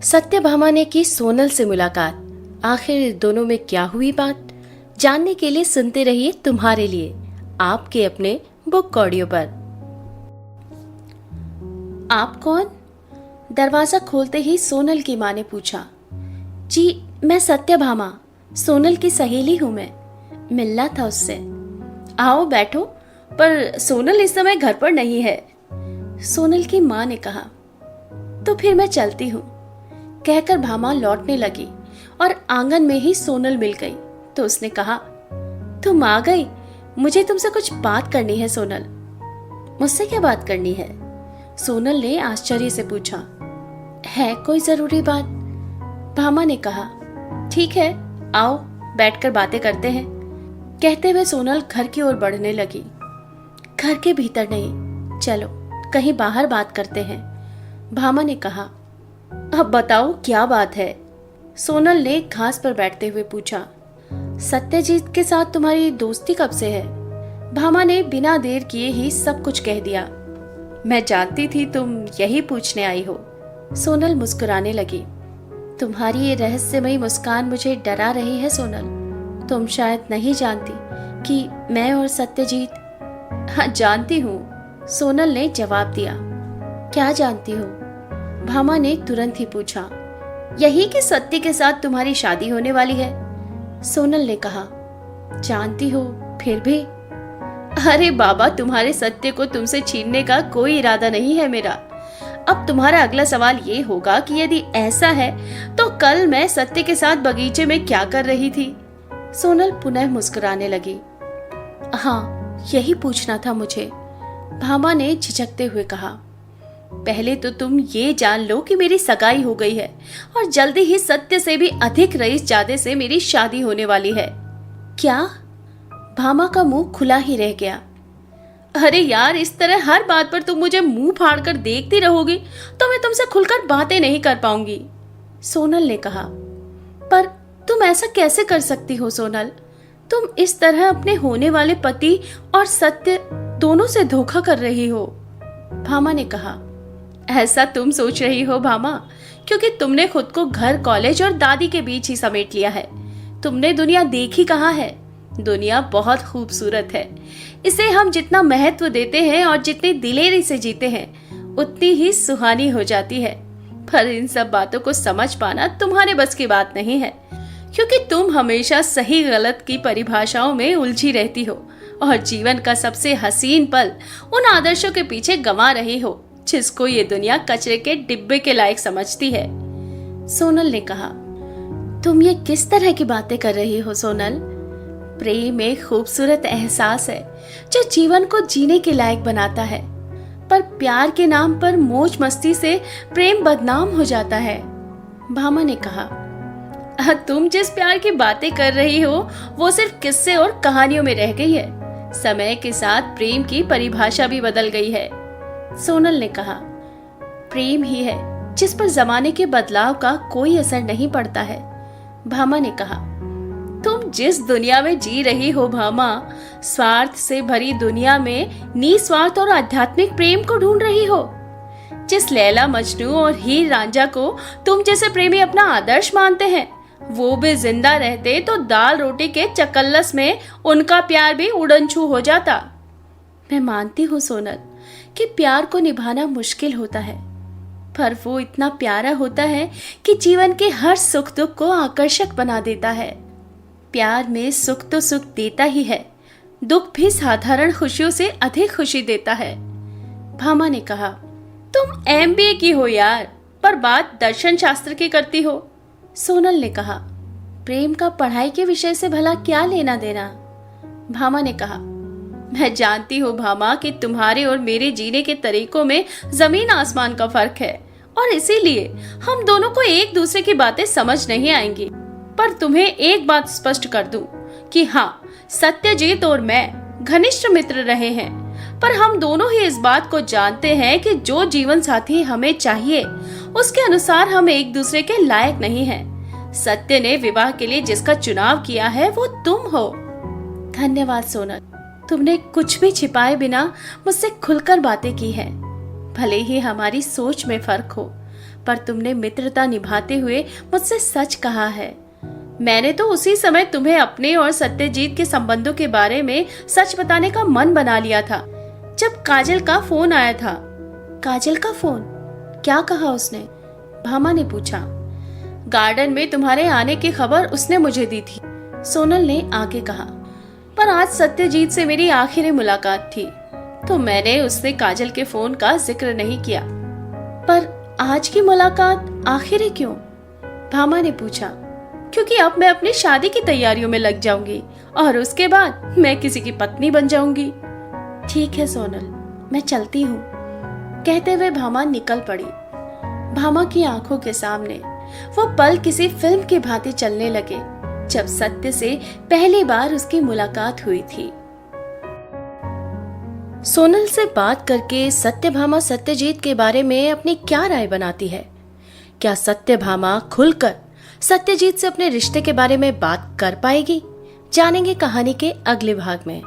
सत्यभामा ने की सोनल से मुलाकात। आखिर दोनों में क्या हुई बात, जानने के लिए सुनते रहिए तुम्हारे लिए आपके अपने बुक ऑडियो पर। आप कौन? दरवाजा खोलते ही सोनल की माँ ने पूछा। जी, मैं सत्यभामा, सोनल की सहेली हूं। मैं मिलना था उससे। आओ बैठो, पर सोनल इस समय घर पर नहीं है, सोनल की माँ ने कहा। तो फिर मैं चलती हूँ, कहकर भामा लौटने लगी और आंगन में ही सोनल मिल गई तो उसने कहा, तुम आ गई, मुझे तुमसे कुछ बात करनी है सोनल। मुझसे क्या बात करनी है? सोनल ने आश्चर्य से पूछा। है कोई जरूरी बात? भामा ने कहा। ठीक है, आओ बैठकर बातें करते हैं। कहते हुए सोनल घर की ओर बढ़ने लगी। घर के भीतर नहीं, चलो कहीं बाहर बात करते हैं, भामा ने कहा। अब बताओ क्या बात है? सोनल ने घास पर बैठते हुए पूछा। सत्यजीत के साथ तुम्हारी दोस्ती कब से है? भामा ने बिना देर किए ही सब कुछ कह दिया। मैं जानती थी तुम यही पूछने आई हो, सोनल मुस्कुराने लगी। तुम्हारी ये रहस्यमयी मुस्कान मुझे डरा रही है सोनल। तुम शायद नहीं जानती कि मैं और सत्यजीत। हाँ जानती हूँ, सोनल ने जवाब दिया। क्या जानती हो? भामा ने तुरंत ही पूछा। यही कि सत्य के साथ तुम्हारी शादी होने वाली है, सोनल ने कहा। जानती हो फिर भी? अरे बाबा, तुम्हारे सत्य को तुमसे छीनने का कोई इरादा नहीं है मेरा। अब तुम्हारा अगला सवाल ये होगा कि यदि ऐसा है तो कल मैं सत्य के साथ बगीचे में क्या कर रही थी? सोनल पुनः मुस्कुराने लगी। हाँ, यही पूछना था मुझे, भामा ने झिझकते हुए कहा। पहले तो तुम ये जान लो कि मेरी सगाई हो गई है और जल्दी ही सत्य से भी अधिक रईसजादे से मेरी शादी होने वाली है। क्या? भामा का मुंह खुला ही रह गया। अरे यार, इस तरह हर बात पर तुम मुझे मुंह फाड़ कर देखती रहोगी तो मैं तुमसे खुलकर बातें नहीं कर पाऊंगी, सोनल ने कहा। पर तुम ऐसा कैसे कर सकती हो सोनल? तुम इस तरह अपने होने वाले पति और सत्य दोनों से धोखा कर रही हो, भामा ने कहा। ऐसा तुम सोच रही हो भामा, क्योंकि तुमने खुद को घर, कॉलेज और दादी के बीच ही समेट लिया है। तुमने दुनिया देखी कहाँ है? दुनिया बहुत खूबसूरत है। इसे हम जितना महत्व देते हैं और जितनी दिलेरी से जीते हैं उतनी ही सुहानी हो जाती है। पर इन सब बातों को समझ पाना तुम्हारे बस की बात नहीं है, क्योंकि तुम हमेशा सही गलत की परिभाषाओं में उलझी रहती हो और जीवन का सबसे हसीन पल उन आदर्शों के पीछे गंवा रही हो जिसको ये दुनिया कचरे के डिब्बे के लायक समझती है, सोनल ने कहा। तुम ये किस तरह की बातें कर रही हो सोनल? प्रेम एक खूबसूरत एहसास है जो जीवन को जीने के लायक बनाता है, पर प्यार के नाम पर मौज मस्ती से प्रेम बदनाम हो जाता है, भामा ने कहा। तुम जिस प्यार की बातें कर रही हो वो सिर्फ किस्से और कहानियों में रह गई है। समय के साथ प्रेम की परिभाषा भी बदल गई है, सोनल ने कहा। प्रेम ही है जिस पर जमाने के बदलाव का कोई असर नहीं पड़ता है, भामा ने कहा। तुम जिस दुनिया में जी रही हो भामा, स्वार्थ से भरी दुनिया में निस्वार्थ और आध्यात्मिक प्रेम को ढूंढ रही हो। जिस लैला मजनू और हीर रांझा को तुम जैसे प्रेमी अपना आदर्श मानते हैं, वो भी जिंदा रहते तो दाल रोटी के चकल्लस में उनका प्यार भी उड़नछू हो जाता। मैं मानती हूँ सोनल कि प्यार को निभाना मुश्किल होता है, पर वो इतना प्यारा होता है कि जीवन के हर सुख दुख को आकर्षक बना देता है। प्यार में सुख तो सुख देता ही है, दुख भी साधारण खुशियों से अधिक खुशी देता है, भामा ने कहा। तुम एमबीए की हो यार, पर बात दर्शन शास्त्र की करती हो, सोनल ने कहा। प्रेम का पढ़ाई के विषय से भला क्या लेना देना, भामा ने कहा। मैं जानती हूँ भामा कि तुम्हारे और मेरे जीने के तरीकों में जमीन आसमान का फर्क है और इसीलिए हम दोनों को एक दूसरे की बातें समझ नहीं आएंगी। पर तुम्हें एक बात स्पष्ट कर दूं कि हाँ, सत्यजीत और मैं घनिष्ठ मित्र रहे हैं, पर हम दोनों ही इस बात को जानते हैं कि जो जीवन साथी हमें चाहिए उसके अनुसार हम एक दूसरे के लायक नहीं हैं। सत्य ने विवाह के लिए जिसका चुनाव किया है वो तुम हो। धन्यवाद सोनल, तुमने कुछ भी छिपाए बिना मुझसे खुलकर बातें की हैं। भले ही हमारी सोच में फर्क हो, पर तुमने मित्रता निभाते हुए मुझसे सच कहा है। मैंने तो उसी समय तुम्हें अपने और सत्यजीत के संबंधों के बारे में सच बताने का मन बना लिया था जब काजल का फोन आया था। काजल का फोन? क्या कहा उसने? भामा ने पूछा। गार्डन में तुम्हारे आने की खबर उसने मुझे दी थी, सोनल ने आगे कहा। पर आज सत्यजीत से मेरी आखिरी मुलाकात थी तो मैंने उससे काजल के फोन का जिक्र नहीं किया। पर आज की मुलाकात आखिरी क्यों? भामा ने पूछा। क्योंकि अब मैं अपनी शादी की तैयारियों में लग जाऊंगी और उसके बाद मैं किसी की पत्नी बन जाऊंगी। ठीक है सोनल, मैं चलती हूँ, कहते हुए भामा निकल पड़ी। भामा की आंखों के सामने वो पल किसी फिल्म की भांति चलने लगे जब सत्य से पहली बार उसकी मुलाकात हुई थी। सोनल से बात करके सत्यभामा सत्यजीत के बारे में अपनी क्या राय बनाती है? क्या सत्यभामा खुलकर सत्यजीत से अपने रिश्ते के बारे में बात कर पाएगी? जानेंगे कहानी के अगले भाग में।